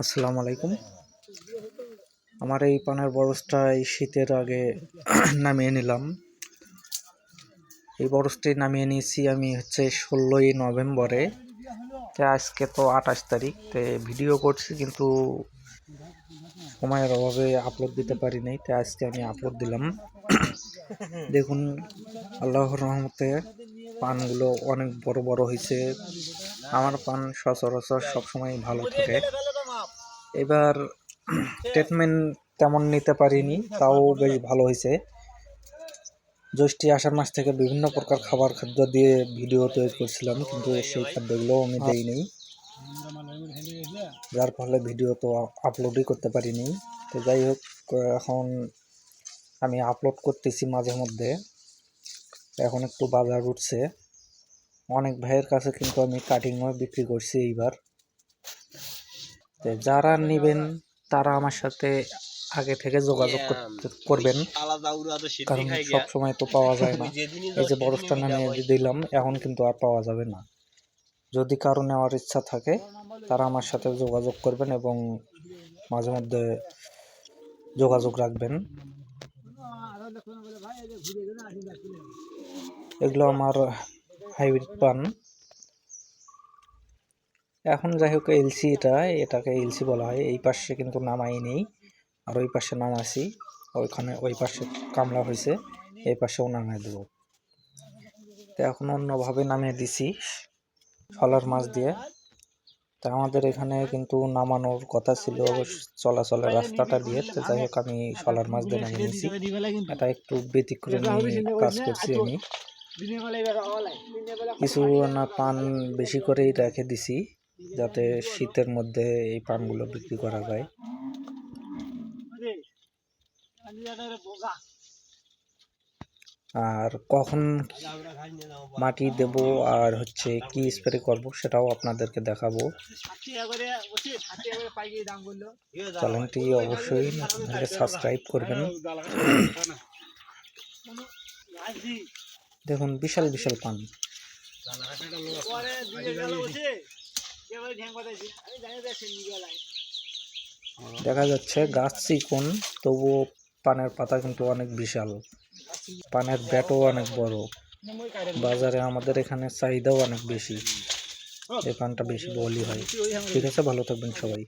আসসালামু আলাইকুম। আমার এই পানের বরজটা এই শীতের আগে নামিয়ে নিলাম। এই বরজটি নামিয়ে নিয়েছি আমি হচ্ছে 16ই নভেম্বরে। তো আজকে তো 28 তারিখ। তো ভিডিও করছি কিন্তু সময়ের অভাবে আপলোড দিতে পারি নাই। তো আজকে আমি আপলোড দিলাম। দেখুন আল্লাহর রহমতে পানগুলো অনেক বড় বড় হয়েছে। আমার পান সচরাচর সবসময় ভালো থাকে। এবার ট্রিটমেন্ট তেমন নিতে পারিনি, তাও বেশ ভালো হয়েছে। জ্যৈষ্ঠী আষাঢ় মাস থেকে বিভিন্ন প্রকার খাবার খাদ্য দিয়ে ভিডিও তৈরি করছিলাম, কিন্তু সেই খাদ্যগুলো আমি দেইনি, যার ফলে ভিডিও তো আপলোডই করতে পারিনি। তো যাই হোক, এখন আমি আপলোড করতেছি মাঝে মধ্যে। এখন একটু বাজার উঠছে। অনেক ভাইয়ের কাছে কিন্তু আমি কাটিংও বিক্রি করছি এইবার। যারা নেবেন তারা আমার সাথে আগে থেকে যোগাযোগ করবেন, কারণ সব সময় তো পাওয়া যায় না। এই যে বরফটা নামিয়ে দিলাম, এখন কিন্তু আর পাওয়া যাবে না। যদি কারো নেওয়ার ইচ্ছা থাকে তারা আমার সাথে যোগাযোগ করবেন এবং মাঝে মধ্যে যোগাযোগ রাখবেন। এগুলো আমার হাইব্রিড পান। এখন যাই হোক, এটাকে এলসি বলা হয়। এই পাশে কিন্তু নামাই নেই, আর ওই পাশে নামাছি। ওই পাশে কামলা হয়েছে, এই পাশেও নামিয়ে দেবো। তো এখন অন্যভাবে নামিয়ে দিছি শলার মাছ দিয়ে। তা আমাদের এখানে কিন্তু নামানোর কথা ছিল চলাচলের রাস্তাটা দিয়ে। তো যাই হোক, আমি শলার মাছ দিয়ে নামিয়ে নিয়েছি। এটা একটু ব্যতিক্রমী কাজ করছি আমি। কিছু না পান বেশি করেই রেখে দিছি, যাতে শীতের মধ্যে এই পানগুলো বিক্রি করা যায়। আর কখন মাটি দেব আর হচ্ছে কি স্প্রে করব সেটাও আপনাদেরকে দেখাবো। চ্যানেলটি অবশ্যই সাবস্ক্রাইব করবেন। দেখুন বিশাল বিশাল পান। দেখা যাচ্ছে গাছ চিকন, তবুও পানের পাতা কিন্তু অনেক বিশাল। পানের ব্যাটও অনেক বড়। বাজারে আমাদের এখানে চাহিদাও অনেক বেশি। এই পানটা বেশি বলি হয়। ঠিক আছে, ভালো থাকবেন সবাই।